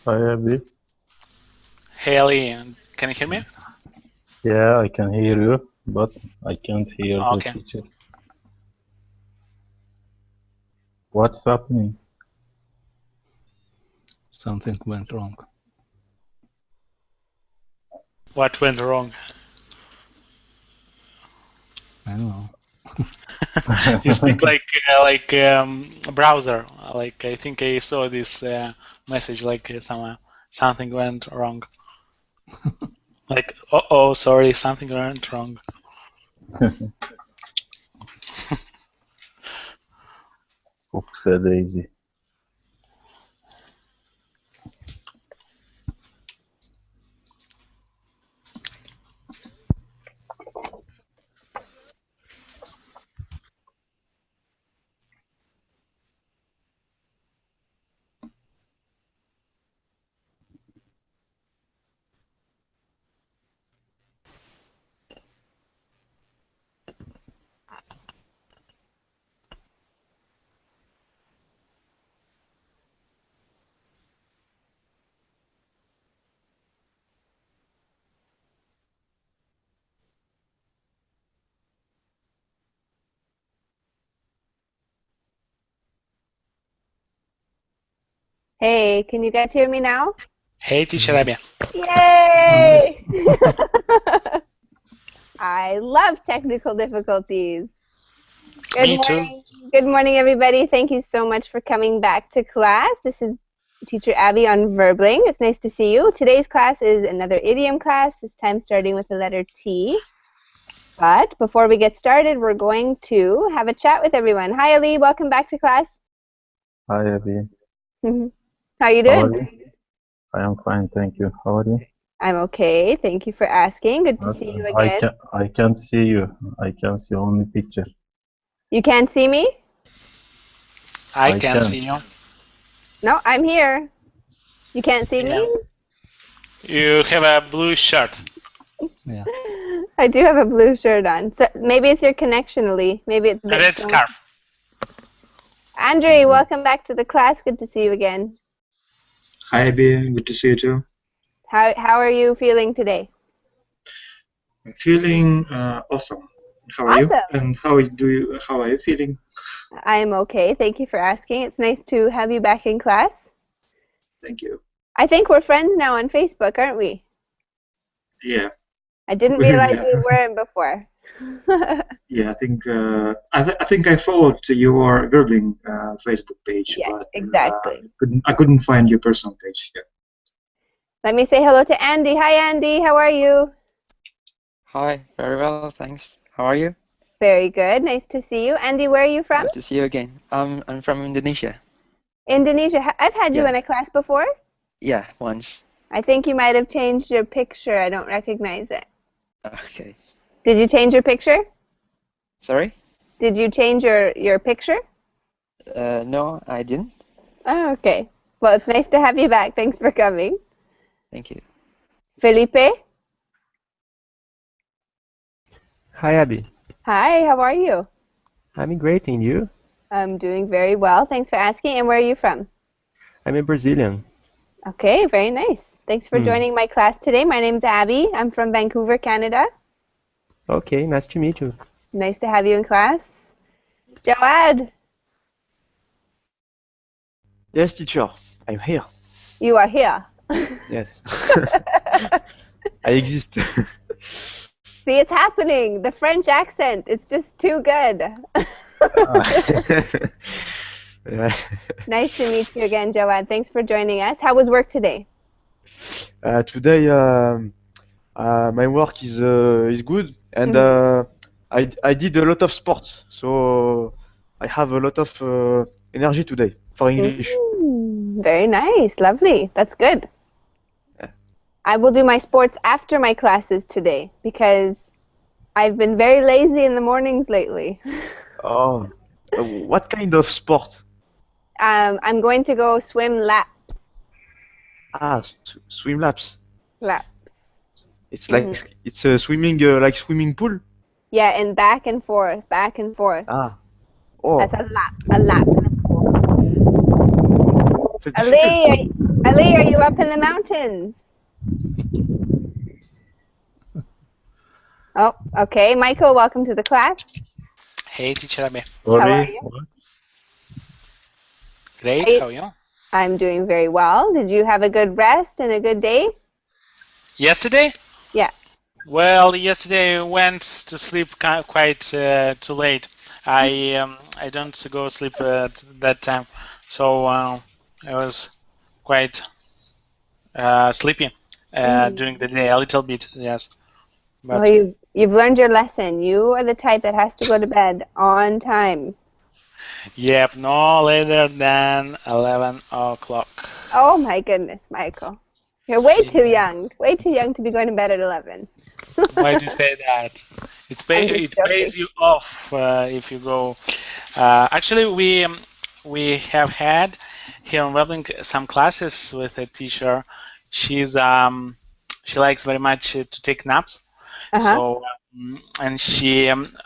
Hi, Abby. Hey Ali, can you hear me? Yeah, I can hear you, but I can't hear the Okay. teacher. What's happening? Something went wrong. What went wrong? I don't know. You speak like a browser. Like I think I saw this message like something went wrong. Like oh sorry, something went wrong. Oopsie daisy. Hey, can you guys hear me now? Hey teacher Abby. Yay! I love technical difficulties. Good Me too. morning. Good morning, everybody. Thank you so much for coming back to class. This is Teacher Abby on Verbling. It's nice to see you. Today's class is another idiom class, this time starting with the letter T. But before we get started, we're going to have a chat with everyone. Hi, Ali. Welcome back to class. Hi, Abby. How you How are doing? you? I am fine, thank you. How are you? I'm okay. Thank you for asking. Good to see you again. I can't see you. I can see only picture. You can't see me? I I can't can. see you. No, I'm here. You can't see me? You have a blue shirt. Yeah. I do have a blue shirt on. So maybe it's your connection, Ali. Maybe it's a A bit red slow. scarf. Andre, welcome back to the class. Good to see you again. Hi, Abby. Good to see you too. How are you feeling today? I'm feeling awesome. How are you? Awesome. And how are you feeling? I am okay. Thank you for asking. It's nice to have you back in class. Thank you. I think we're friends now on Facebook, aren't we? Yeah. I didn't realize we weren't before. Yeah, I think I followed your Verbling Facebook page, Yeah, but exactly. I couldn't find your personal page yet. Let me say hello to Andy. Hi, Andy. How are you? Hi, very well, thanks. How are you? Very good. Nice to see you. Andy, where are you from? Nice to see you again. I'm from Indonesia. Indonesia. I've had you Yeah. in a class before. Yeah, once. I think you might have changed your picture. I don't recognize it. Okay. Did you change your picture? Sorry? Did you change your picture? No, I didn't. Oh, okay. Well, it's nice to have you back. Thanks for coming. Thank you. Felipe? Hi, Abby. Hi, how are you? I'm great, and you? I'm doing very well. Thanks for asking. And where are you from? I'm a Brazilian. Okay, very nice. Thanks for joining my class today. My name's Abby. I'm from Vancouver, Canada. Okay, nice to meet you. Nice to have you in class. Jawad, Yes, teacher, I'm here. you are here. Yes. I exist. See, it's happening. The French accent. It's just too good. Yeah. Nice to meet you again, Jawad. Thanks for joining us. How was work today? Today, my work is good, and I did a lot of sports, so I have a lot of energy today for English. Very nice. Lovely. That's good. Yeah. I will do my sports after my classes today because I've been very lazy in the mornings lately. Oh, what kind of sport? I'm going to go swim laps. Ah, swim laps. Laps. It's like it's swimming like swimming pool. Yeah, and back and forth, back and forth. Ah, oh, That's a lap in a pool. c'est difficult. Ali, Ali, are you up in the mountains? Oh, okay. Michael, welcome to the class. Hey, teacher Abby. How are Sorry, you? what? Great. How are you? I'm doing very well. Did you have a good rest and a good day? Yesterday? Yeah. Well, yesterday I went to sleep quite too late. I don't go sleep at that time, so I was quite sleepy during the day, a little bit, yes. Well, But you've learned your lesson. You are the type that has to go to bed on time. yep, no later than 11 o'clock. Oh my goodness, Michael. You're way too Yeah. young. Way too young to be going to bed at 11. Why do you say that? I'm just It joking. pays you off if you go. Actually, we have had here in Weblink some classes with a teacher. She likes very much to take naps. Uh-huh. So and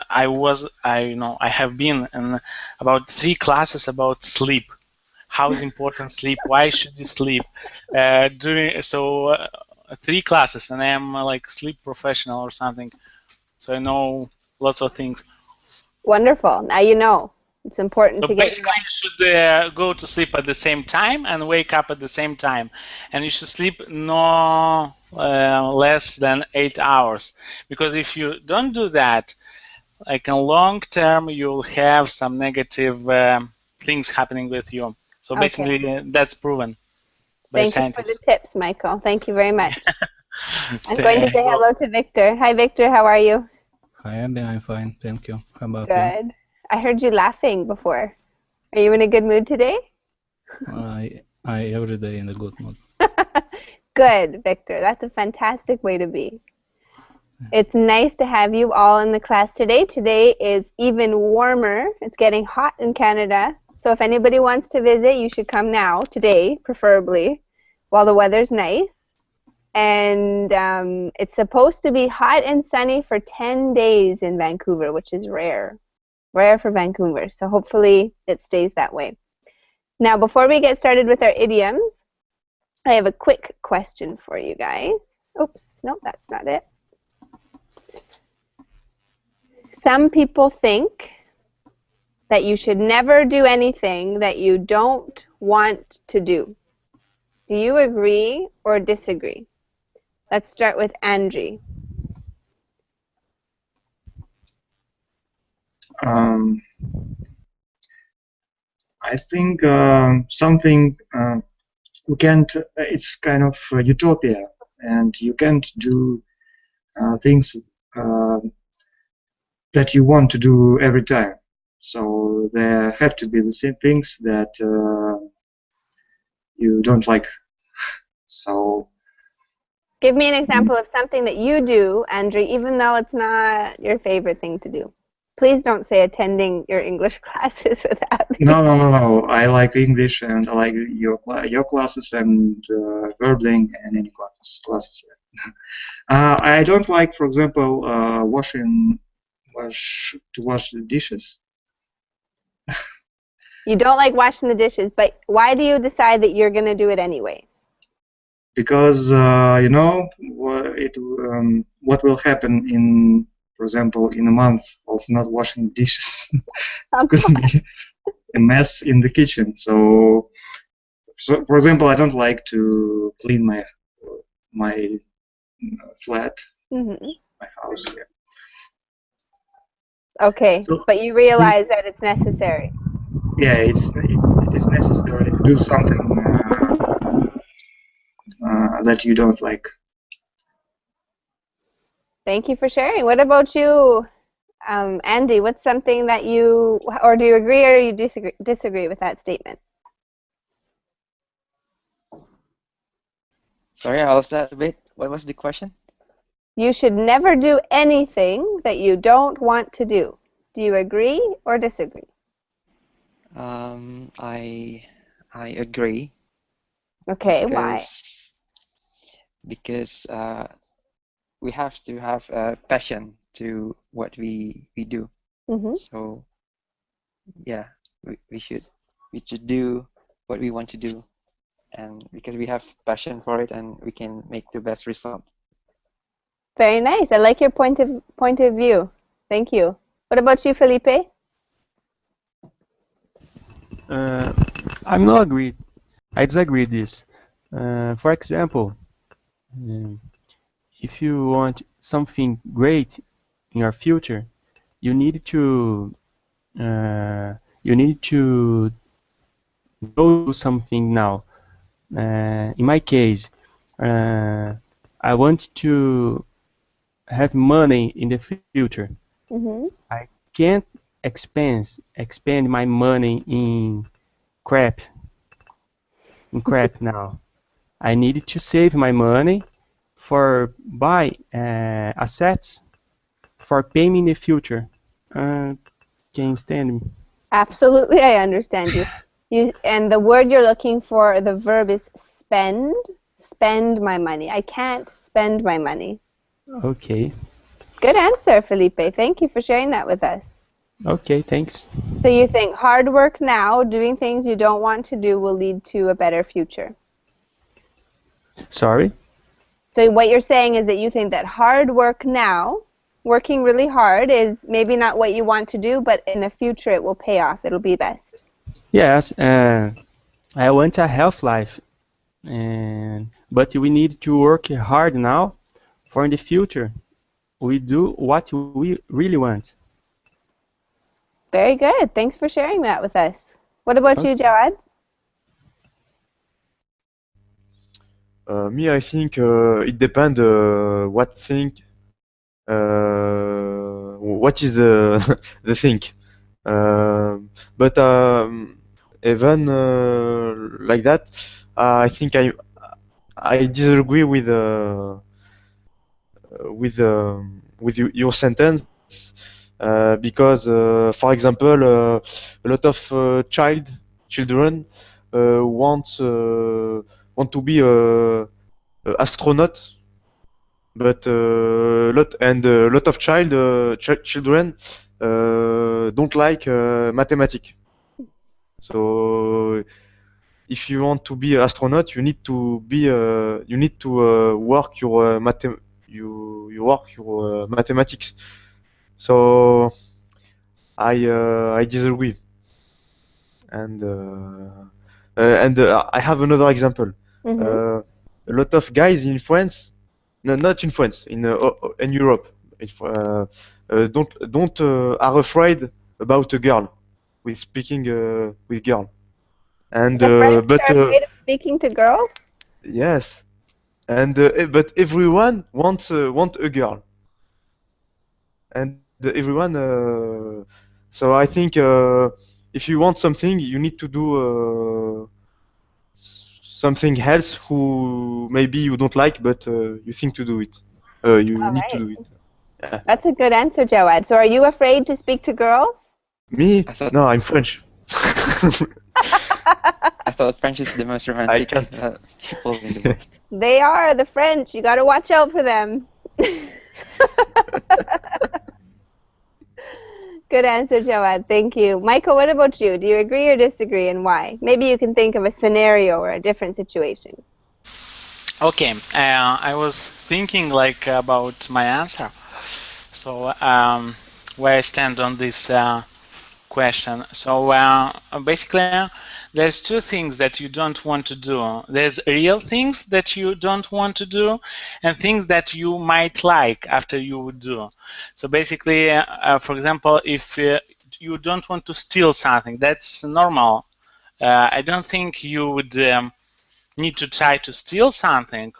I have been in about 3 classes about sleep. How is important sleep? Why should you sleep? During 3 classes, and I am like sleep professional or something. So I know lots of things. Wonderful. Now you know. It's important So to get your basically, rest. you should go to sleep at the same time and wake up at the same time, and you should sleep no less than 8 hours. Because if you don't do that, like in long term, you'll have some negative things happening with you. So Okay. basically, that's proven by Thank you for the scientists. tips, Michael. Thank you very much. I'm going to Thank say you. hello to Victor. Hi, Victor. How are you? Hi, Abby. I'm fine. Thank you. How about you? Good. I heard you laughing before. Are you in a good mood today? I every day in a good mood. Good, Victor. That's a fantastic way to be. It's nice to have you all in the class today. Today is even warmer. It's getting hot in Canada. So if anybody wants to visit, you should come now, today, preferably, while the weather's nice. And it's supposed to be hot and sunny for 10 days in Vancouver, which is rare. Rare for Vancouver. So hopefully it stays that way. Now, before we get started with our idioms, I have a quick question for you guys. Oops, no, that's not it. Some people think that you should never do anything that you don't want to do. Do you agree or disagree? Let's start with Andrew. I think something you can't. It's kind of utopia, and you can't do things that you want to do every time. So there have to be the same things that you don't like. So Give me an example of something that you do, Andrew, even though it's not your favorite thing to do. Please don't say attending your English classes without me. no. I like English, and I like your classes and Verbling and any classes. I don't like, for example, wash the dishes. You don't like washing the dishes, but why do you decide that you're going to do it anyways? Because you know what will happen in, for example, in a month of not washing dishes. It could be a mess in the kitchen. So for example, I don't like to clean my flat, my house. Yeah. Okay, So, but you realize that it's necessary. yeah, it is necessary to do something that you don't like. Thank you for sharing. What about you, Andy? What's something that you, or do you agree or you disagree with that statement? Sorry, I lost that a bit. What was the question? You should never do anything that you don't want to do. Do you agree or disagree? I agree Okay, why? because we have to have a passion to what we do. So yeah, we should do what we want to do. and because we have passion for it and we can make the best result. Very nice. I like your point of view. Thank you. What about you, Felipe? I'm not agree. I disagree with this. For example, if you want something great in your future, you need to do something now. In my case, I want to have money in the future. I can't expend my money in crap now. I need to save my money for buy assets for payment in the future. Can you stand me? Absolutely, I understand you. And the word you're looking for, the verb is spend. Spend my money. I can't spend my money. Okay. Good answer, Felipe. Thank you for sharing that with us. Okay, thanks. So you think hard work now, doing things you don't want to do, will lead to a better future? Sorry? So what you're saying is that you think that hard work now, working really hard, is maybe not what you want to do, but in the future it will pay off. It'll be best. Yes, I want a health life, but we need to work hard now for in the future. We do what we really want. Very good. Thanks for sharing that with us. What about you, Jawad? Me, I think it depends what thing, what is the the thing. But even like that, I think I disagree with your sentence because, for example, a lot of children want to be a astronaut, but a lot of children don't like mathematics. So if you want to be an astronaut, you need to work your mathematics. So I disagree. And I have another example. A lot of guys in France, no, not in France, in Europe, don't are afraid about a girl with speaking with girl. And the French are afraid of speaking to girls? Yes, and but everyone wants want a girl, and everyone. So I think if you want something, you need to do something else who maybe you don't like, but you think to do it. You need to do it. Yeah. That's a good answer, Jawad. So are you afraid to speak to girls? Me? No, I'm French. I thought French is the most romantic people in the world. They are, the French. You got to watch out for them. Good answer, Jawad. Thank you. Michael, what about you? Do you agree or disagree, and why? Maybe you can think of a scenario or a different situation. Okay, I was thinking like about my answer. So where I stand on this question. So basically, there's two things that you don't want to do. There's real things that you don't want to do, and things that you might like after you would do. So basically, for example, if you don't want to steal something, that's normal. I don't think you would need to try to steal something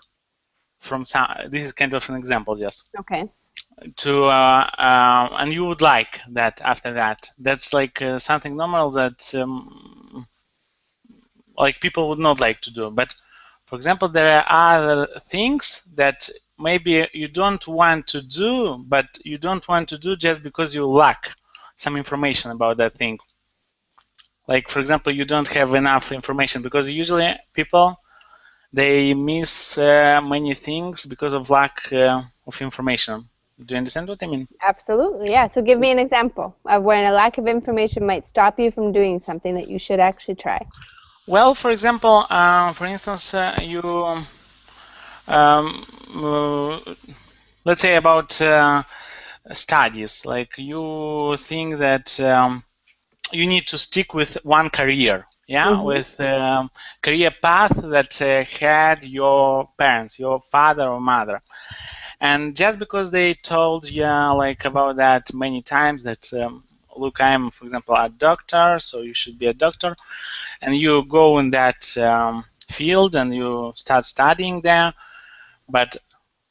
from some. This is kind of an example, yes. Okay. And you would like that after that. That's like something normal that like people would not like to do. But for example, there are other things that maybe you don't want to do, but you don't want to do just because you lack some information about that thing. Like for example, you don't have enough information, because usually people, they miss many things because of lack of information. Do you understand what I mean? Absolutely, yeah. So give me an example of when a lack of information might stop you from doing something that you should actually try. Well, for example, for instance, let's say about studies, like you think that you need to stick with one career, with career path that had your parents, your father or mother. And just because they told you like about that many times that look, I'm, for example, a doctor, so you should be a doctor, and you go in that field and you start studying there, but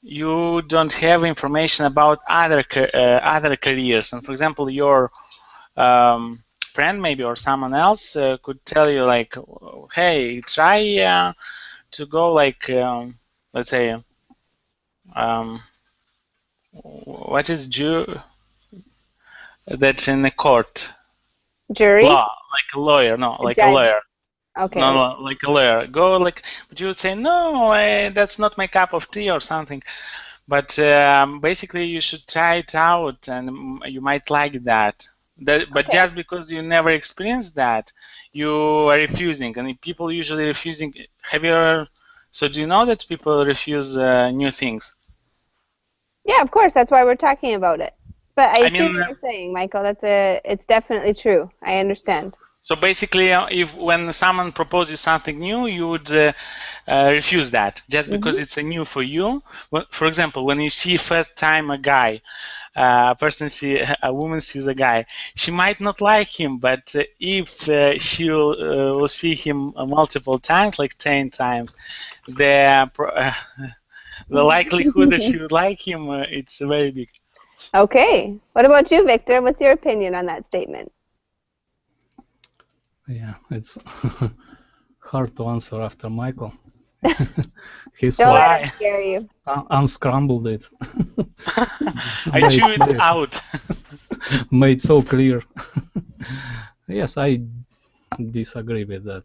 you don't have information about other careers. And for example, your friend maybe or someone else could tell you like, hey, try to go like, let's say, what is that's in the court? Jury? Law, like a lawyer. No, like a lawyer. Okay. No, like a lawyer. Go like, but you would say, no, that's not my cup of tea or something. But basically, you should try it out, and you might like that. But just because you never experienced that, you are refusing, and people usually refusing. Have you ever? So do you know that people refuse new things? Yeah, of course. That's why we're talking about it. But I see what you're saying, Michael. It's definitely true. I understand. So basically, if when someone proposes something new, you would refuse that just because it's a new for you. For example, when you see first time a guy, a woman sees a guy, she might not like him, but if she will see him multiple times, like 10 times, the likelihood that she would like him, it's very big. Okay. What about you, Victor? What's your opinion on that statement? Yeah, it's hard to answer after Michael. He's Don't let it scare you. Unscrambled it. I chew it out. Made so clear. Yes, I disagree with that.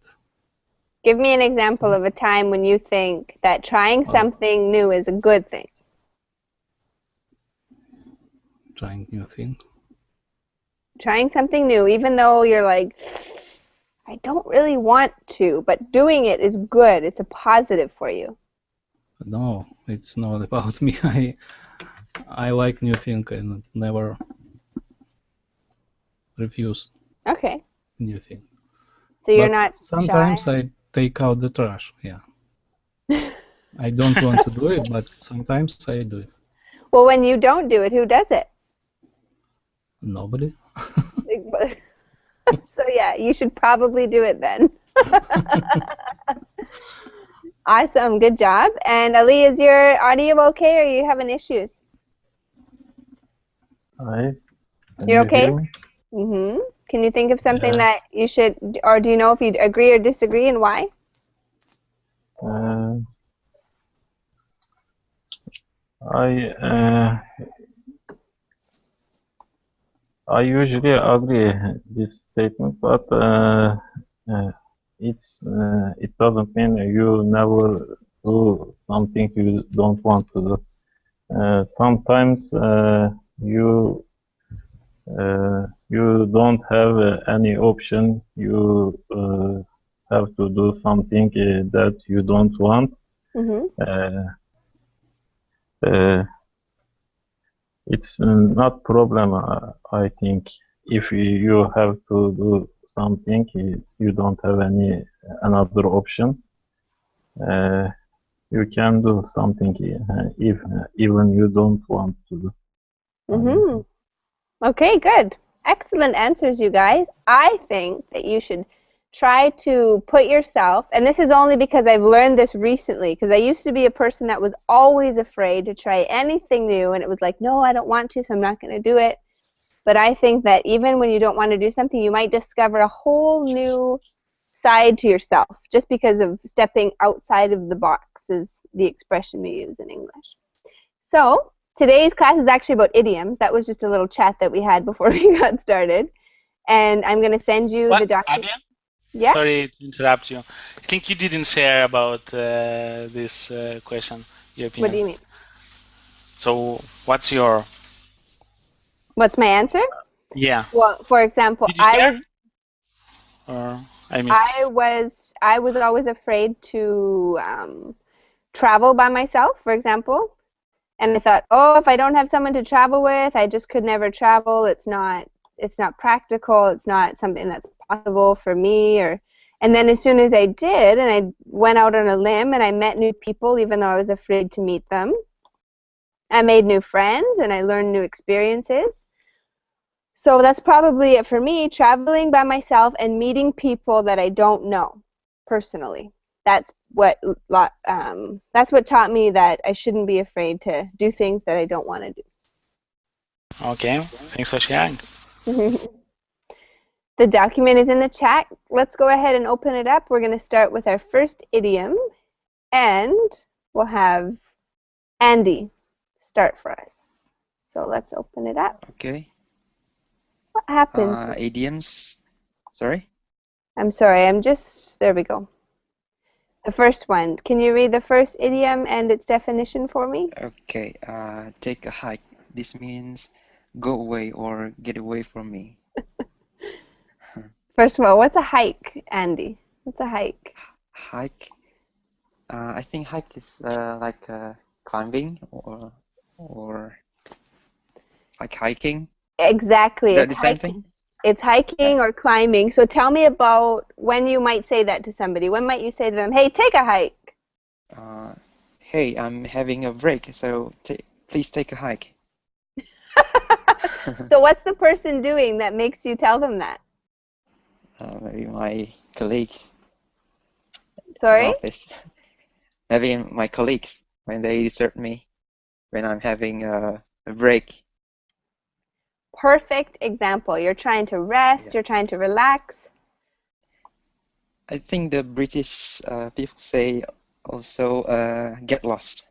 Give me an example of a time when you think that trying something new is a good thing. Trying new thing. Trying something new, even though you're like, I don't really want to, but doing it is good. It's a positive for you. No, it's not about me. I like new thing and never refuse. Okay. New thing. So you're not sometimes shy? I take out the trash. Yeah. I don't want to do it, but sometimes I do it. Well, when you don't do it, who does it? Nobody. So yeah, you should probably do it then. Awesome, good job. And Ali, is your audio okay, or are you having issues? Hi. You're okay? Can you think of something that you should, or do you know if you agree or disagree and why? I usually agree this statement, but it doesn't mean you never do something you don't want to do. Sometimes you don't have any option. You have to do something that you don't want. It's not problem, I think. If you have to do something, you don't have another option. You can do something if even you don't want to do. Okay, good. Excellent answers, you guys. I think that you should try to put yourself, and this is only because I've learned this recently, because I used to be a person that was always afraid to try anything new, and it was like, no, I don't want to, so I'm not going to do it. But I think that even when you don't want to do something, you might discover a whole new side to yourself, just because of stepping outside of the box is the expression we use in English. So today's class is actually about idioms. That was just a little chat that we had before we got started. And I'm going to send you the document. Yeah? Sorry to interrupt you. I think you didn't share about this question, your opinion. What do you mean? So what's my answer? Yeah. Well, for example, Did you share? I missed. I was always afraid to travel by myself, for example. And I thought, oh, if I don't have someone to travel with, I just could never travel. It's not practical. It's not something that's possible for me. And then as soon as I did, and I went out on a limb and I met new people, even though I was afraid to meet them, I made new friends and I learned new experiences. So that's probably it for me, traveling by myself and meeting people that I don't know personally. That's what taught me that I shouldn't be afraid to do things that I don't want to do. Okay, thanks for sharing. The document is in the chat. Let's go ahead and open it up. We're going to start with our first idiom, and we'll have Andy start for us. So let's open it up. Okay. What happened? Idioms. Sorry? I'm sorry, there we go. The first one. Can you read the first idiom and its definition for me? Okay. Take a hike. This means go away or get away from me. First of all, what's a hike, Andy? What's a hike? Hike. I think hike is like climbing or like hiking. Exactly. Is that the same thing? It's hiking or climbing. So tell me about when you might say that to somebody. When might you say to them, hey, take a hike? Hey, I'm having a break, so please take a hike. So what's the person doing that makes you tell them that? Maybe my colleagues. Sorry? In office. Maybe my colleagues when they disturb me when I'm having a break. Perfect example. You're trying to rest, you're trying to relax. I think the British people say also get lost.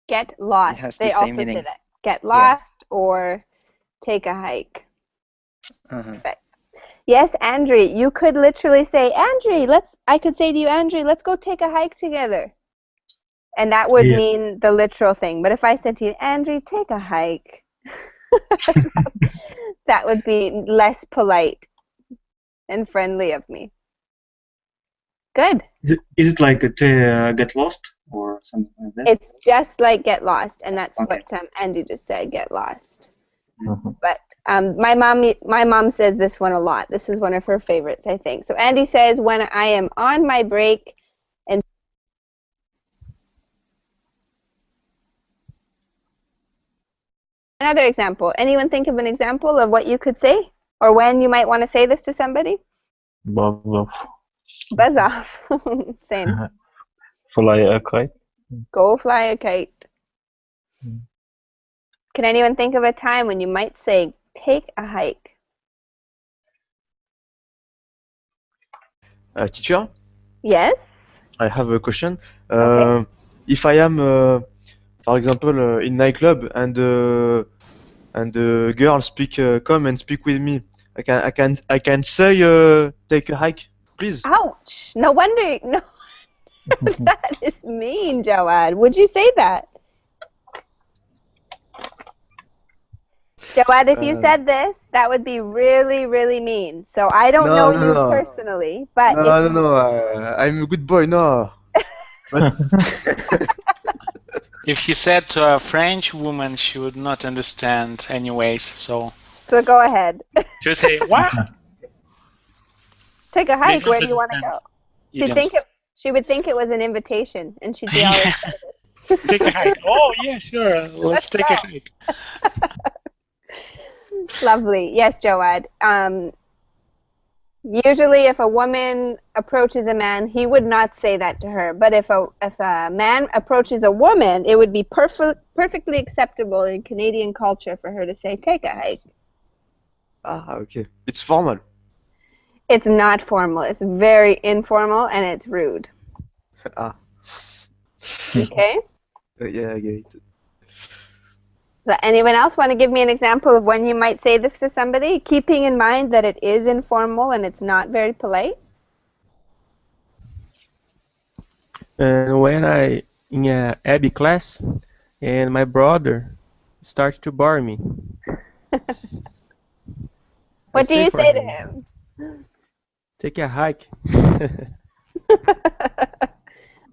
Get lost. It has They the also same meaning. say that. Get lost or take a hike. Perfect. Yes, Andrew, you could literally say, Andrew, I could say to you, Andrew, let's go take a hike together. And that would mean the literal thing. But if I said to you, Andrew, take a hike, that would be less polite and friendly of me. Good. Is it like get lost or something like that? It's just like get lost, and that's what Andy just said, get lost. But my mom says this one a lot. This is one of her favorites, I think. So Andy says, when I am on my break and another example. Anyone think of an example of what you could say or when you might want to say this to somebody? Buzz off. Buzz off. Same. Fly a kite. Go fly a kite. Can anyone think of a time when you might say, take a hike? Teacher? Yes? I have a question. Okay. If I am, for example, in nightclub and girl come and speak with me, I can say take a hike, please. Ouch! No wonder. No, that is mean, Jawad. Would you say that? Jawad, if you said this, that would be really, really mean. So I don't know you personally, but I'm a good boy, no. But If he said to a French woman, she would not understand anyways, so go ahead. she would say, what? Take a hike, where do you want to go? She would think it was an invitation, and she'd be all excited. Take a hike. Oh, yeah, sure. Let's take a hike. Lovely. Yes, Jawad. Usually if a woman approaches a man, he would not say that to her. But if a man approaches a woman, it would be perfectly acceptable in Canadian culture for her to say, take a hike. Okay. It's formal. It's not formal. It's very informal, and it's rude. Okay? Yeah, I get it. Does anyone else want to give me an example of when you might say this to somebody, keeping in mind that it is informal and it's not very polite? When I in a Abby class, and my brother started to bore me. What do you for say to him. him? Take a hike.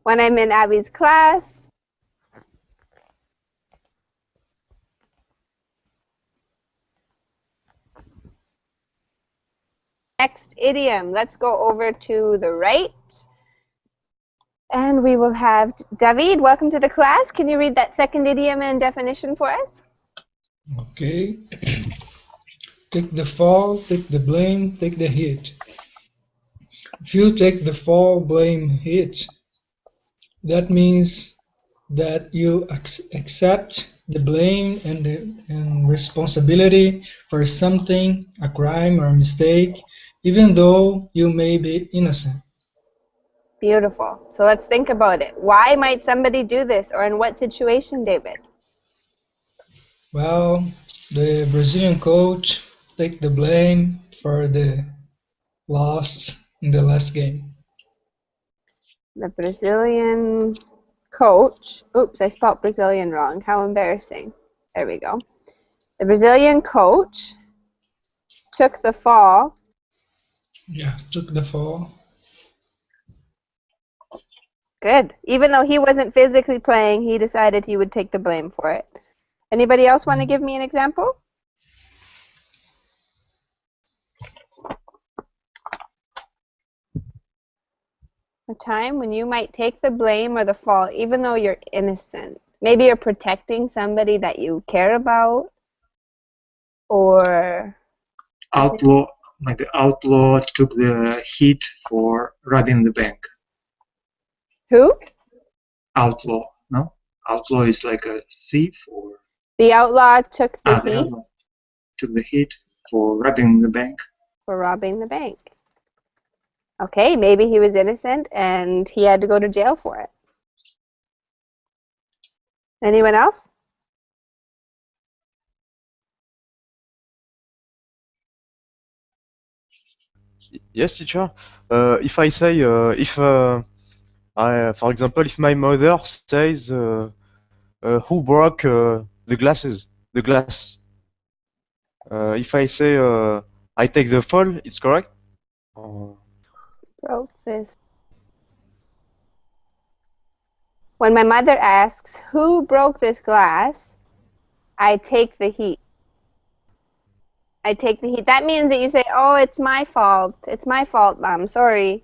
When I'm in Abby's class. Next idiom. Let's go over to the right. And we will have David, welcome to the class. Can you read that second idiom and definition for us? Okay. Take the fall, take the blame, take the hit. If you take the fall, blame, hit, that means that you accept the blame and responsibility for something, a crime or a mistake, even though you may be innocent. Beautiful. So let's think about it. Why might somebody do this, or in what situation, David? Well, the Brazilian coach take the blame for the loss in the last game. The Brazilian coach. Oops, I spelled Brazilian wrong. How embarrassing. There we go. The Brazilian coach took the fall. Yeah, took the fall. Good. Even though he wasn't physically playing, he decided he would take the blame for it. Anybody else want to give me an example? A time when you might take the blame or the fall, even though you're innocent. Maybe you're protecting somebody that you care about, or Outlaw, maybe outlaw took the hit for robbing the bank. who? Outlaw, no? Outlaw is like a thief or... The outlaw took the the heat outlaw took the hit for robbing the bank. for robbing the bank. Okay, maybe he was innocent and he had to go to jail for it. Anyone else? Yes, teacher. If I say, for example, if my mother says, who broke the glass? If I say, I take the fall, it's correct? Broke this. When my mother asks, who broke this glass, I take the heat. I take the heat. That means that you say, oh, it's my fault. It's my fault, Mom. Sorry.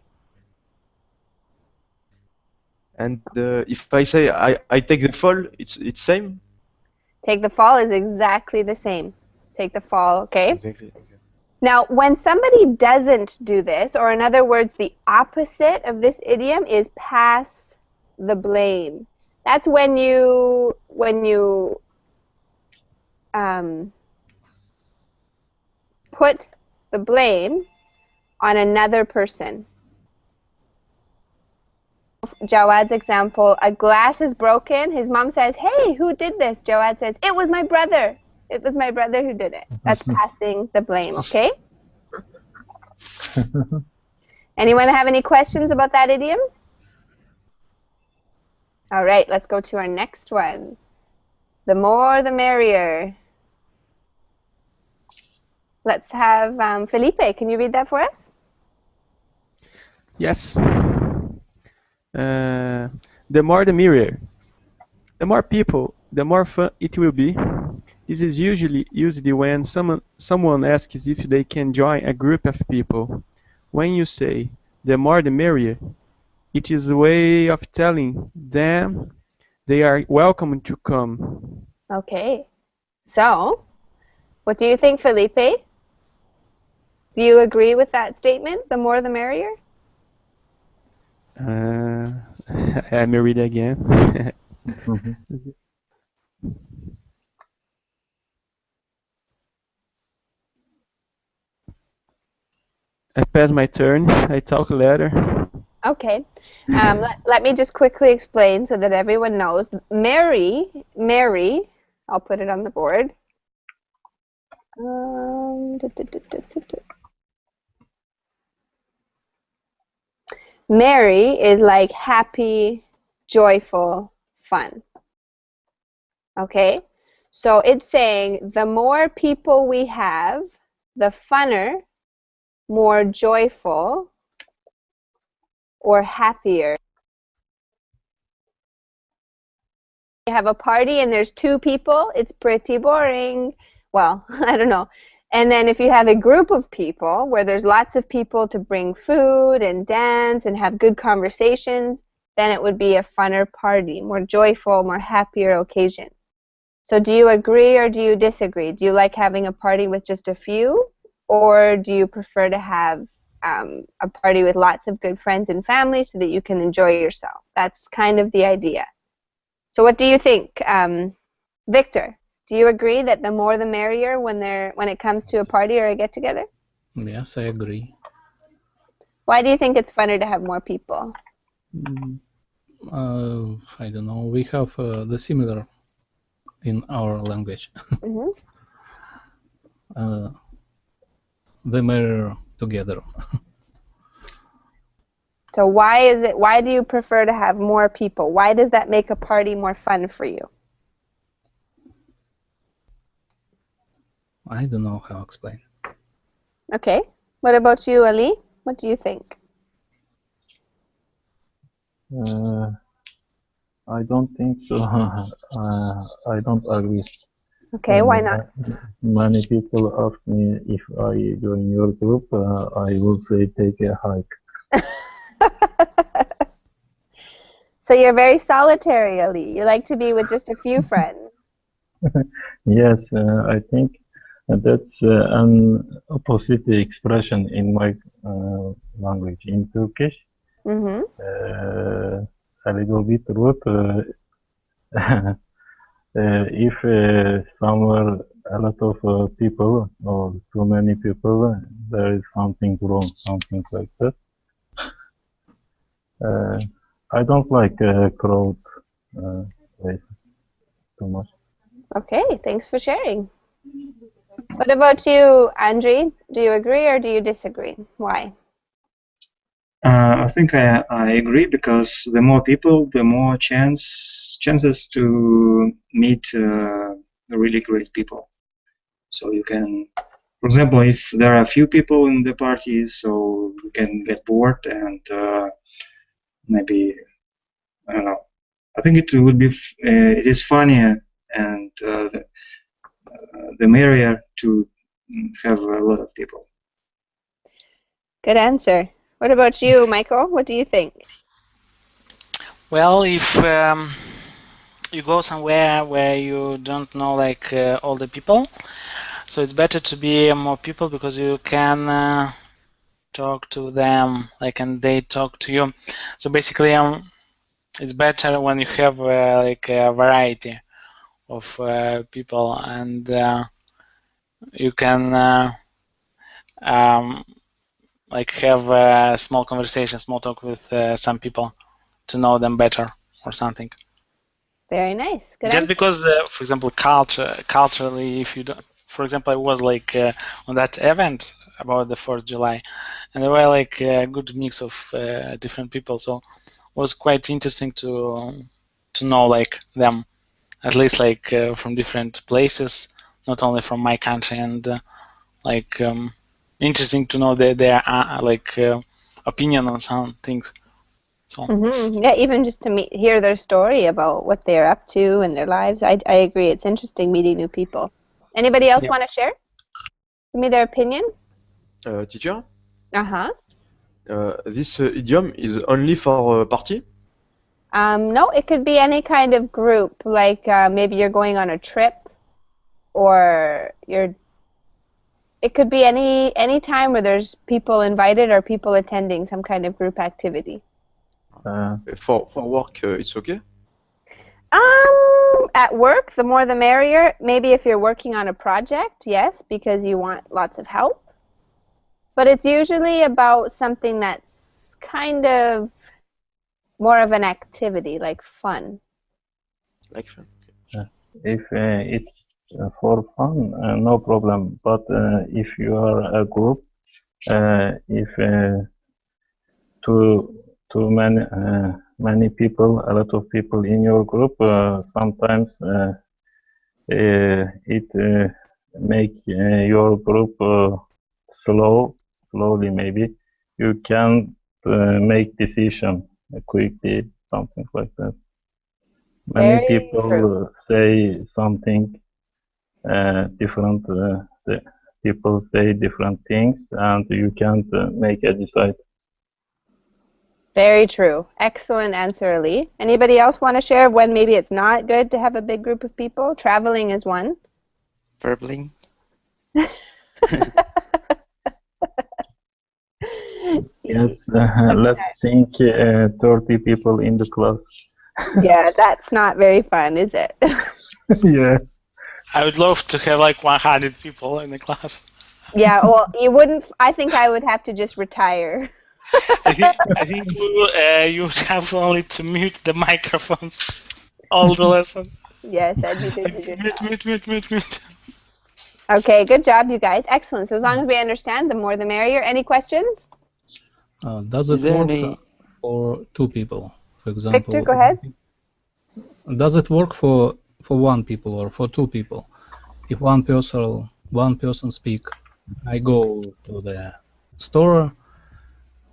And if I say, I take the fall, it's same? Take the fall is exactly the same. Take the fall, okay? Exactly. Okay. Now, when somebody doesn't do this, or in other words, the opposite of this idiom is pass the blame. That's when you put the blame on another person. Jawad's example, a glass is broken. His mom says, hey, who did this? Jawad says, it was my brother. It was my brother who did it. That's passing the blame, okay? Anyone have any questions about that idiom? All right, let's go to our next one. The more the merrier. Let's have Felipe. Can you read that for us? Yes. The more the merrier. The more people, the more fun it will be. This is usually used when someone asks if they can join a group of people. When you say the more the merrier, it is a way of telling them they are welcome to come. Okay. So, what do you think, Felipe? Do you agree with that statement? The more the merrier? Let me read again. I pass my turn. I talk later. Okay. Let me just quickly explain so that everyone knows. Mary, I'll put it on the board. Merry is like happy, joyful, fun. Okay? So it's saying the more people we have, the funner, more joyful, or happier? You have a party and there's 2 people, it's pretty boring. Well, I don't know. And then if you have a group of people where there's lots of people to bring food and dance and have good conversations, then it would be a funner party, more joyful, more happier occasion. So do you agree or do you disagree? Do you like having a party with just a few, or do you prefer to have a party with lots of good friends and family so that you can enjoy yourself? That's kind of the idea. So what do you think? Victor, do you agree that the more the merrier when it comes to a party or a get-together? Yes, I agree. Why do you think it's funner to have more people? I don't know. We have the similar in our language. The merrier together. So why do you prefer to have more people? Why does that make a party more fun for you? I don't know how to explain. Okay. What about you, Ali? What do you think? I don't think so. I don't agree. Okay, why not? Many people ask me if I join your group. I will say take a hike. So you're very solitary, Ali. You like to be with just a few friends. Yes, I think that's an opposite expression in my language. In Turkish, a little bit rude. If somewhere a lot of people or too many people, there is something wrong, something like that. I don't like crowd places too much. Okay, thanks for sharing. What about you, Andre? Do you agree or do you disagree? Why? I think I agree, because the more people, the more chances to meet really great people. So you can, for example, if there are a few people in the party, so you can get bored and maybe, I don't know. I think it would be it is funnier and the merrier to have a lot of people. Good answer. What about you, Michael? What do you think? Well, if you go somewhere where you don't know like all the people, so it's better to be more people because you can talk to them like and they talk to you. So basically, it's better when you have like a variety of people and you can like have a small conversation, small talk with some people to know them better or something. Very nice. Good Just answer. because, for example, culturally, if you don't, for example, I was like on that event about the 4th of July, and there were like a good mix of different people, so it was quite interesting to know like them, at least like from different places, not only from my country, and like interesting to know their like opinion on some things. So. Yeah, even just to hear their story about what they're up to and their lives. I agree. It's interesting meeting new people. Anybody else want to share? Give me their opinion. Teacher? Uh-huh. This idiom is only for party? No, it could be any kind of group. Like maybe you're going on a trip, or it could be any time where there's people invited or people attending some kind of group activity. For work, it's okay? At work, the more the merrier. Maybe if you're working on a project, yes, because you want lots of help. But it's usually about something that's kind of more of an activity, like fun. Like fun. Okay. If it's for fun, no problem. But if you are a group, if too many people, a lot of people in your group, sometimes it make your group slowly maybe, you can make decision quickly, something like that. Many Very people true. say something different. People say different things, and you can't make a decide. Very true. Excellent answer, Ali. Anybody else want to share when maybe it's not good to have a big group of people? Traveling is one. Verbling. Yes, let's think 30 people in the class. Yeah, that's not very fun, is it? Yeah. I would love to have like 100 people in the class. Yeah, well, you wouldn't. I think I would have to just retire. I think you would have only to mute the microphones all the lesson. Yes, that'd be the Like, mute. Okay, good job, you guys. Excellent. So as long as we understand, the more the merrier. Any questions? Does it work for two people, for example? Victor, go ahead. Does it work for one people or for two people? If one person speak, I go to the store,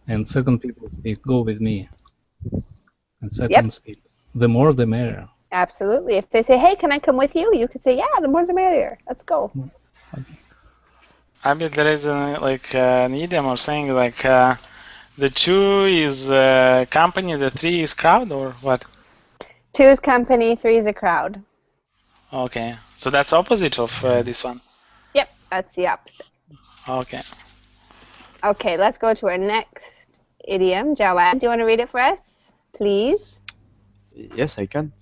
and second people speak, go with me. And second speak, the more the merrier. Absolutely. If they say, hey, can I come with you? You could say, yeah, the more the merrier. Let's go. I bet there is an idiom or saying like the two is company, the three is crowd, or what? Two is company, three is a crowd. Okay, so that's opposite of this one. Yep, that's the opposite. Okay. Okay, let's go to our next idiom. Jawad, do you want to read it for us, please? Yes, I can.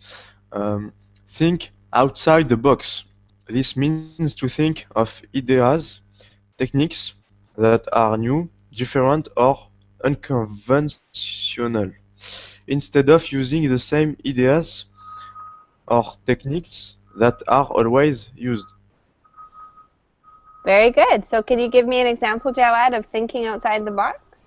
Think outside the box. This means to think of ideas, techniques that are new, different, or unconventional, instead of using the same ideas or techniques that are always used. Very good. So can you give me an example, Jawad, of thinking outside the box?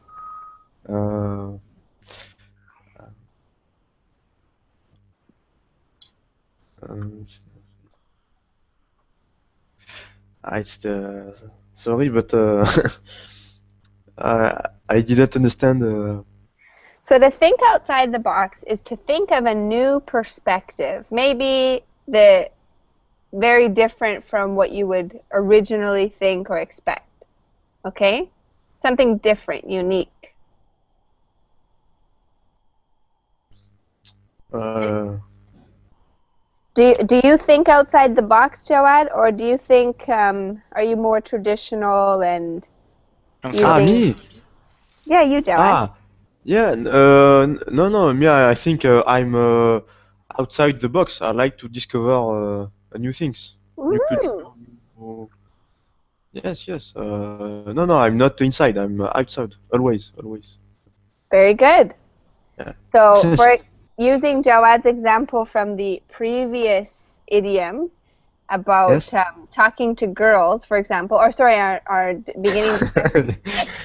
Sorry, but I didn't understand. So to think outside the box is to think of a new perspective, maybe very different from what you would originally think or expect. Okay? Something different, unique. Do you think outside the box, Jawad, or do you think are you more traditional and using? Me? Yeah, you, Jawad. Yeah. No. Me, I think I'm outside the box. I like to discover new things, new culture. Yes. No. I'm not inside. I'm outside. Always. Very good. Yeah. So, for using Jawad's example from the previous idiom about talking to girls, for example, or sorry, our beginning.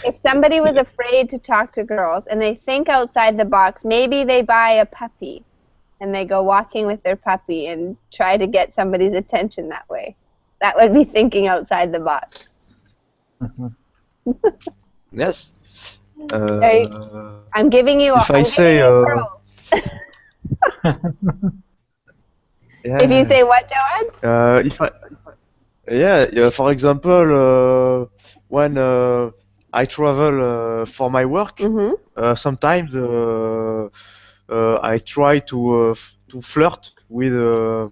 If somebody was afraid to talk to girls and they think outside the box, maybe they buy a puppy and they go walking with their puppy and try to get somebody's attention that way. That would be thinking outside the box. Yes. I'm giving you a if I say If you say what, Jawad? For example, when I travel for my work, sometimes I try to flirt with a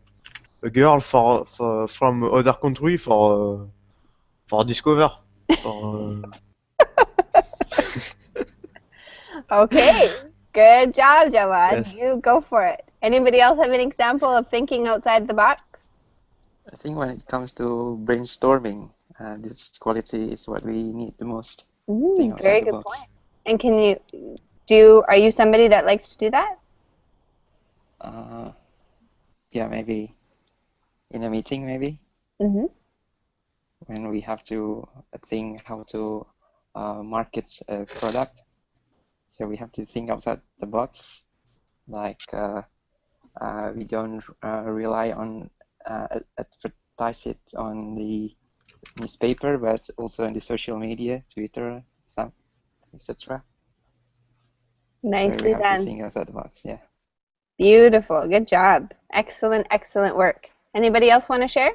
girl from other country for discover. Okay, good job, Jawad. Yes. You go for it. Anybody else have an example of thinking outside the box? I think when it comes to brainstorming, this quality is what we need the most. Very good point. And can are you somebody that likes to do that? Yeah, maybe in a meeting, maybe. When we have to think how to market a product. So we have to think outside the box, like we don't rely on advertise it on the newspaper, but also in the social media, Twitter, some, etc. So we Nicely have to done. think outside the box. Yeah. Beautiful. Good job. Excellent, excellent work. Anybody else want to share?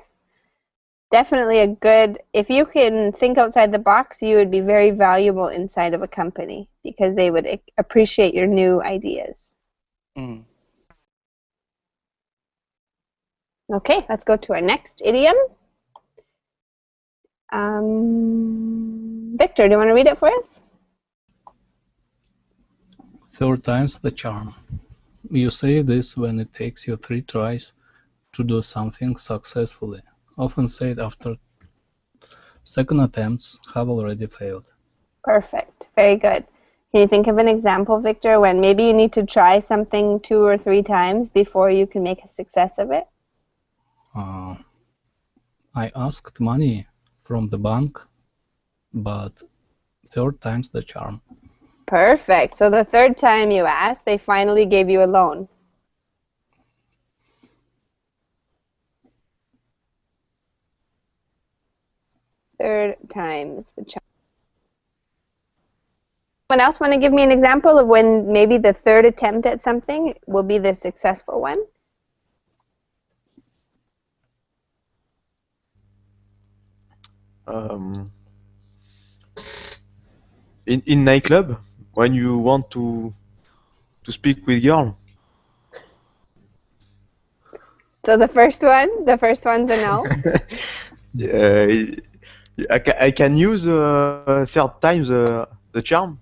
Definitely a good, if you can think outside the box, you would be very valuable inside of a company because they would appreciate your new ideas. Mm. Okay, let's go to our next idiom. Victor, do you want to read it for us? Third time's the charm. You say this when it takes you 3 tries to do something successfully, often said after second attempts have already failed. Perfect. Very good. Can you think of an example, Victor, when maybe you need to try something 2 or 3 times before you can make a success of it? I asked money from the bank, but third time's the charm. Perfect. So the third time you asked, they finally gave you a loan. Third time's the charm. Anyone else want to give me an example of when maybe the third attempt at something will be the successful one? In nightclub, when you want to speak with girl. So the first one's a no? I can use third time the charm.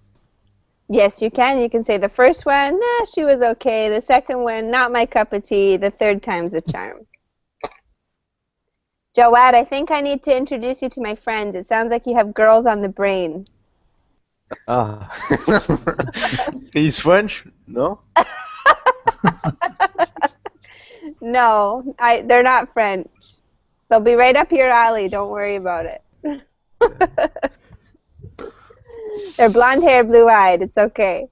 Yes, you can. You can say the first one, nah, she was okay. The second one, not my cup of tea. The third time's a charm. Joad, I think I need to introduce you to my friends. It sounds like you have girls on the brain. Ah. He's French? No? No, they're not French. They'll be right up your alley. Don't worry about it. They're blonde hair, blue eyed. It's okay.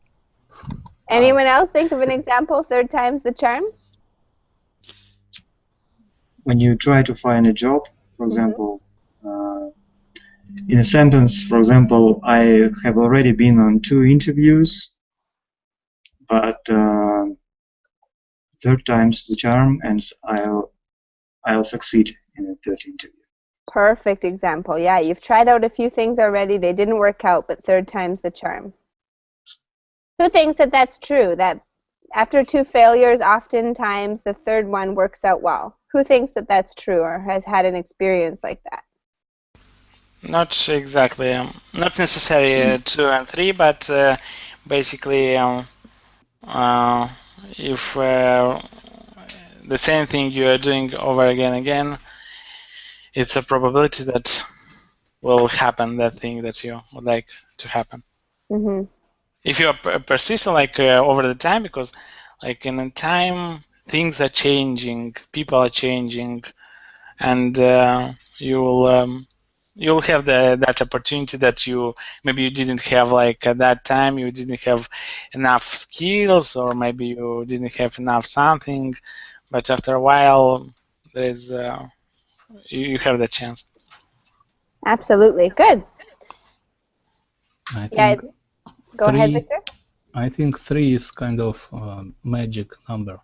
Anyone else think of an example? Third time's the charm? When you try to find a job, for example, in a sentence, for example, I have already been on 2 interviews, but third time's the charm, and I'll succeed in the third interview. Perfect example. Yeah, you've tried out a few things already. They didn't work out, but third time's the charm. Who thinks that that's true? That after 2 failures, oftentimes the third one works out well. Who thinks that that's true or has had an experience like that? Not exactly. Not necessarily 2 and 3, but basically, if the same thing you are doing over again and again, it's a probability that will happen, that thing that you would like to happen. Mm-hmm. If you are persistent, like over the time, because like in time things are changing, people are changing, and you'll have that opportunity that maybe you didn't have, like at that time you didn't have enough skills, or maybe you didn't have enough something, but after a while there's you have the chance. Absolutely. Good. I think Go ahead, Victor. I think 3 is kind of a magic number.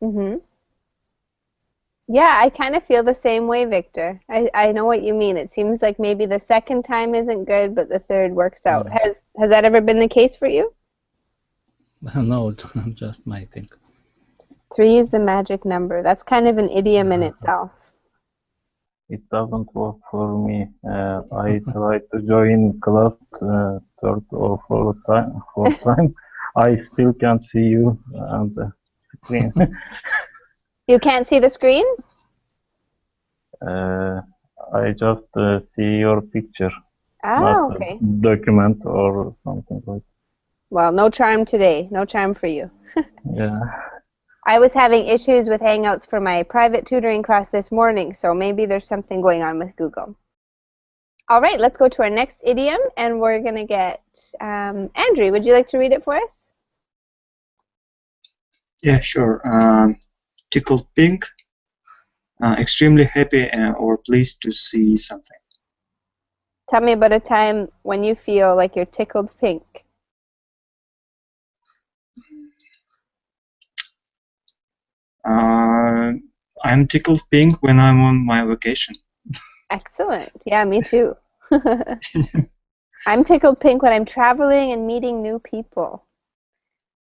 Mm-hmm. Yeah, I kind of feel the same way, Victor. I know what you mean. It seems like maybe the second time isn't good, but the third works out. Has that ever been the case for you? No, just my thing. 3 is the magic number. That's kind of an idiom in itself. It doesn't work for me. I tried to join class third or fourth time. I still can't see you on the screen. You can't see the screen? I just see your picture, Oh, not okay. a document or something like that. Well, no charm today. No charm for you. Yeah. I was having issues with Hangouts for my private tutoring class this morning, so maybe there's something going on with Google. All right, let's go to our next idiom, and we're going to get Andrew. Would you like to read it for us? Yeah, sure. Tickled pink, extremely happy or pleased to see something. Tell me about a time when you feel like you're tickled pink. I'm tickled pink when I'm on my vacation. Excellent. Yeah, me too. I'm tickled pink when I'm traveling and meeting new people.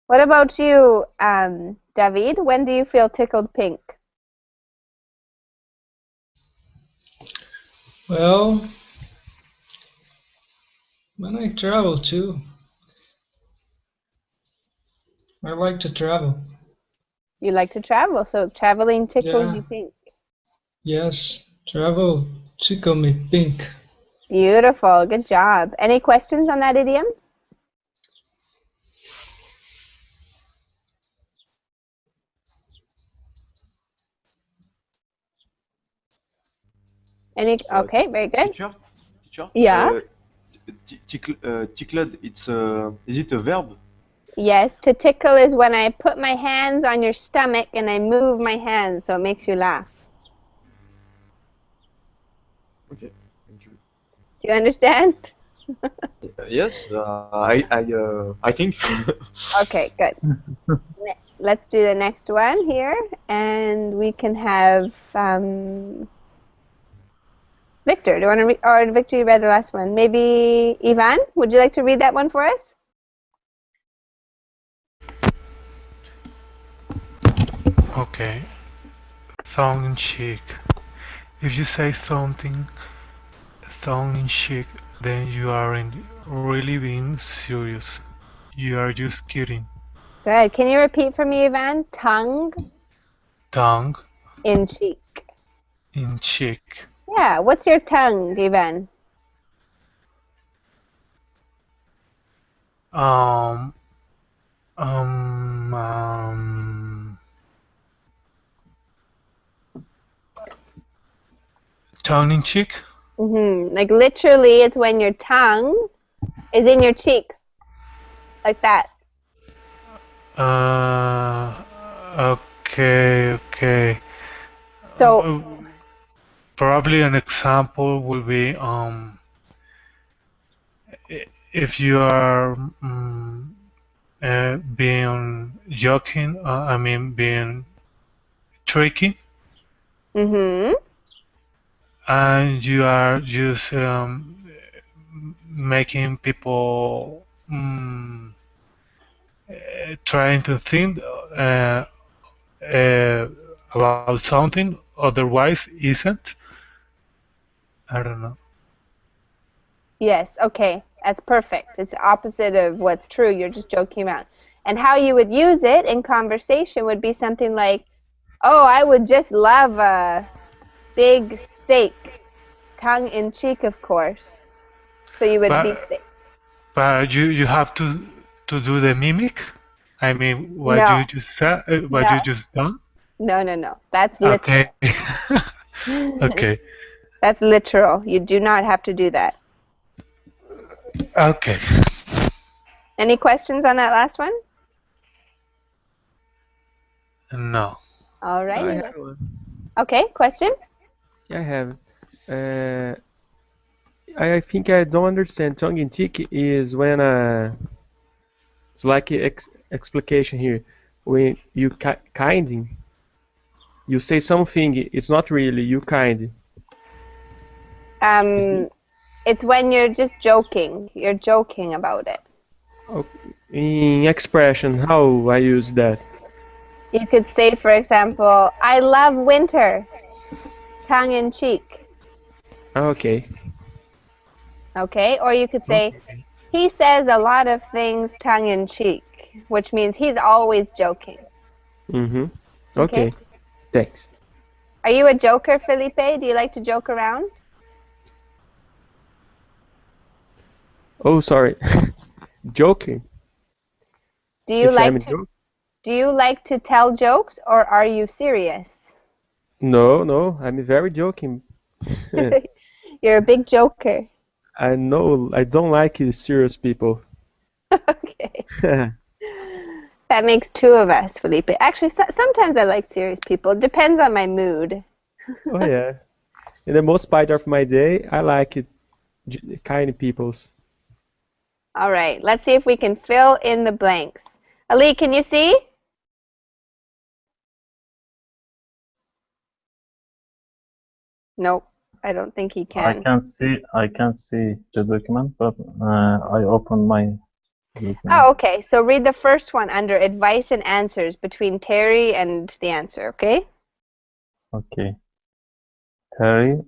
What about you, David? When do you feel tickled pink? Well, when I travel too, I like to travel. You like to travel, so traveling tickles Yeah. you pink. Yes, travel tickle me pink. Beautiful. Good job. Any questions on that idiom? Any? Okay, very good. Teacher? Yeah. Tickled, it's is it a verb? Yes, to tickle is when I put my hands on your stomach and I move my hands so it makes you laugh. Okay, thank you. Do you understand? Yes, I think. Okay, good. Let's do the next one here, and we can have Victor. Do you want to read? Or Victor, you read the last one. Maybe Ivan, would you like to read that one for us? Okay. Tongue in cheek. If you say something tongue in cheek, then you aren't really being serious. You are just kidding. Good. Can you repeat for me, Ivan? Tongue Tongue in cheek. in cheek. Yeah. What's your tongue, Ivan? Um. Um. Tongue in cheek. Like literally, it's when your tongue is in your cheek, like that. Okay. Okay. So. Probably an example will be if you are being joking, I mean being tricky, Mm-hmm. and you are just making people trying to think uh, about something otherwise isn't. I don't know. Yes, okay. That's perfect. It's the opposite of what's true. You're just joking around. And how you would use it in conversation would be something like, oh, I would just love a big steak. Tongue in cheek, of course. So you would be steak. But you have to do the mimic. I mean, what No. you just said, what No. you just done. No. That's literal. Okay. Okay. That's literal. You do not have to do that. Okay. Any questions on that last one? No. All right. I have one. Okay, question? Yeah, I have. I think I don't understand. Tongue in cheek is when it's like explication here. When you kind, you say something. It's not really you kind. It's when you're just joking. You're joking about it. In expression, how I use that? You could say, for example, I love winter, tongue in cheek. Okay. Okay? Or you could say, he says a lot of things tongue in cheek, which means he's always joking. Mm-hmm. Okay. Thanks. Are you a joker, Felipe? Do you like to joke around? Oh, sorry. Joking. Do you like to tell jokes, or are you serious? No, I'm very joking. You're a big joker. I know, I don't like serious people. Okay. That makes two of us, Felipe. Actually, sometimes I like serious people. It depends on my mood. Oh yeah. In the most part of my day, I like kind peoples. All right, let's see if we can fill in the blanks. Ali, can you see? Nope, I don't think he can. I can see the document, but I opened my document. Oh, okay. So read the first one under advice and answers between Terry and the answer, okay? Okay. Terry,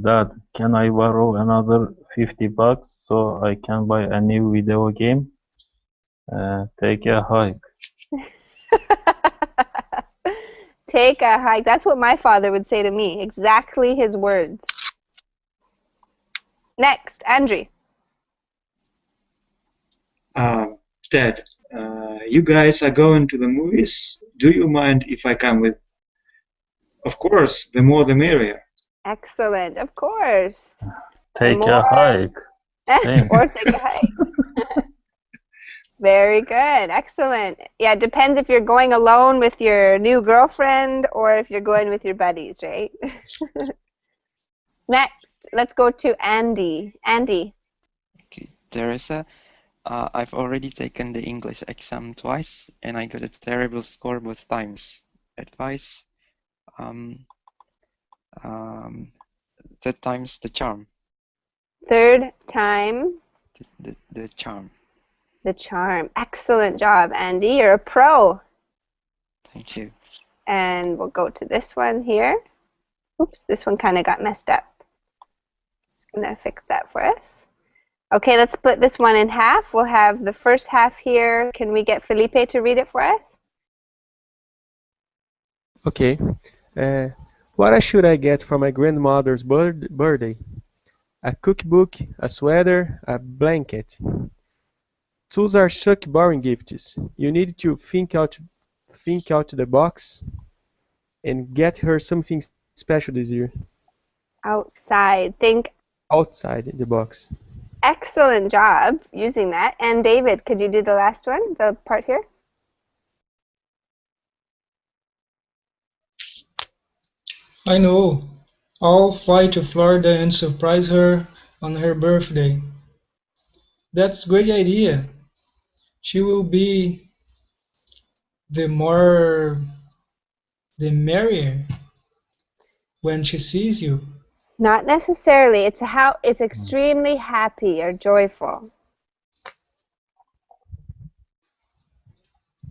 Dad, can I borrow another $50 so I can buy a new video game? Take a hike. Take a hike. That's what my father would say to me. Exactly his words. Next, Andrew. Dad, you guys are going to the movies. Do you mind if I come with? Of course, the more the merrier. Excellent, of course. Take a hike. Or take a hike. Very good, excellent. Yeah, it depends if you're going alone with your new girlfriend or if you're going with your buddies, right? Next, let's go to Andy. Andy. Okay, Teresa, I've already taken the English exam twice and I got a terrible score both times. Advice, third time's the charm. Third time. The charm. The charm. Excellent job, Andy. You're a pro. Thank you. And we'll go to this one here. Oops, this one kind of got messed up. Just going to fix that for us. Okay, let's split this one in half. We'll have the first half here. Can we get Felipe to read it for us? Okay. What should I get for my grandmother's birthday? A cookbook, a sweater, a blanket. Those are such boring gifts. You need to think out the box and get her something special this year. Outside. Think outside the box. Excellent job using that. And David, could you do the last one, the part here? I know. I'll fly to Florida and surprise her on her birthday. That's a great idea. She will be the more the merrier when she sees you. Not necessarily. It's extremely happy or joyful.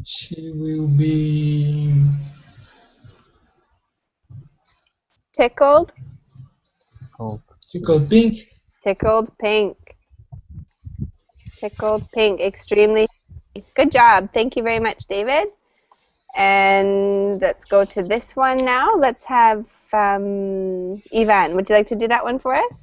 She will be tickled. Tickled pink. Tickled pink. Tickled pink. Extremely happy. Good job. Thank you very much, David. And let's go to this one now. Let's have Ivan. Would you like to do that one for us?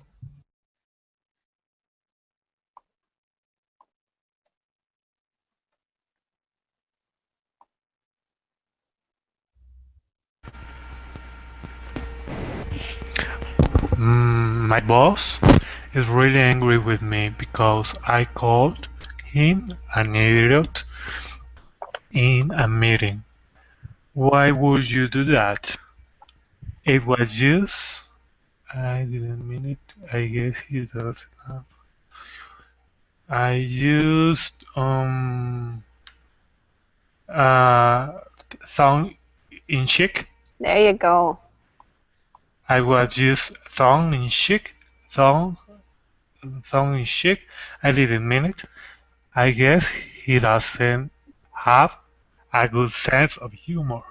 My boss is really angry with me because I called him an idiot in a meeting. Why would you do that? It was just... I didn't mean it. I guess he does have. I used tongue in cheek. There you go. I was just tongue in cheek. Tongue in cheek. I didn't mean it. I guess he doesn't have a good sense of humor.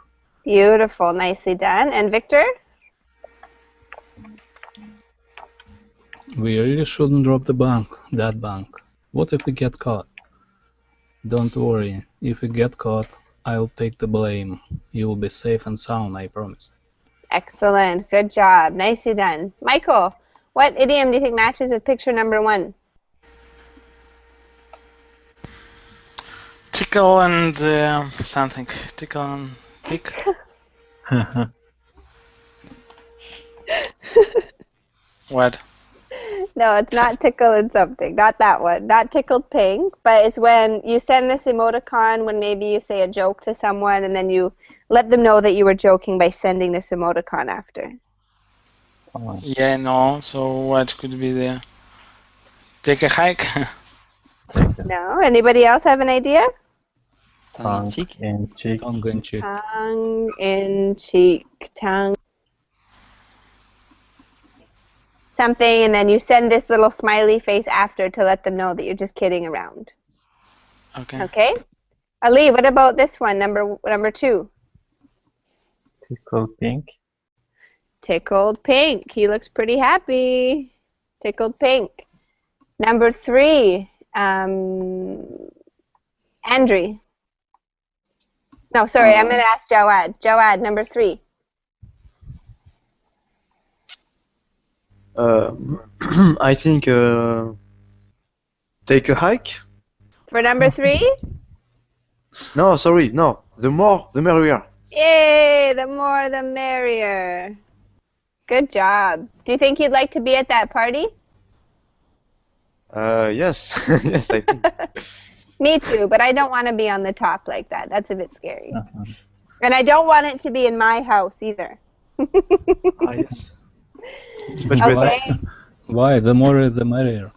Beautiful. Nicely done. And Victor? We really shouldn't drop that bank. What if we get caught? Don't worry. If we get caught, I'll take the blame. You'll be safe and sound, I promise. Excellent. Good job. Nicely done. Michael, what idiom do you think matches with picture number 1? Tickle and something. Tickle and tick. What? No, it's not tickle and something. Not that one. Not tickled pink, but it's when you send this emoticon when maybe you say a joke to someone and then you let them know that you were joking by sending this emoticon after. Yeah, no. So what could be the... Take a hike. No. Anybody else have an idea? Tongue in cheek. in cheek. Tongue in cheek. Tongue in cheek. Tongue. Something, and then you send this little smiley face after to let them know that you're just kidding around. Okay. Okay. Ali, what about this one? Number 2. Tickled pink. Tickled pink. He looks pretty happy. Tickled pink. Number 3. Andrew. No, sorry, I'm going to ask Jawad. Jawad, number 3. I think take a hike. For number 3? No, sorry, no. The more, the merrier. Yay, the more the merrier. Good job. Do you think you'd like to be at that party? Yes, yes, I think. Me too, but I don't want to be on the top like that. That's a bit scary. And I don't want it to be in my house either. Yes. It's much better. Okay. Why? The more the merrier.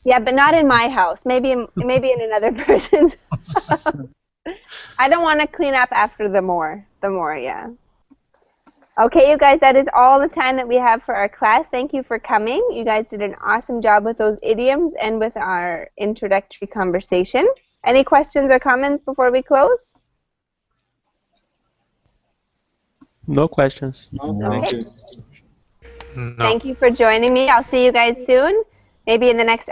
Yeah, but not in my house. Maybe in another person's house. I don't want to clean up after the more, yeah. Okay, you guys, that is all the time that we have for our class. Thank you for coming. You guys did an awesome job with those idioms and with our introductory conversation. Any questions or comments before we close? No questions. Okay. No. Thank you for joining me. I'll see you guys soon. Maybe in the next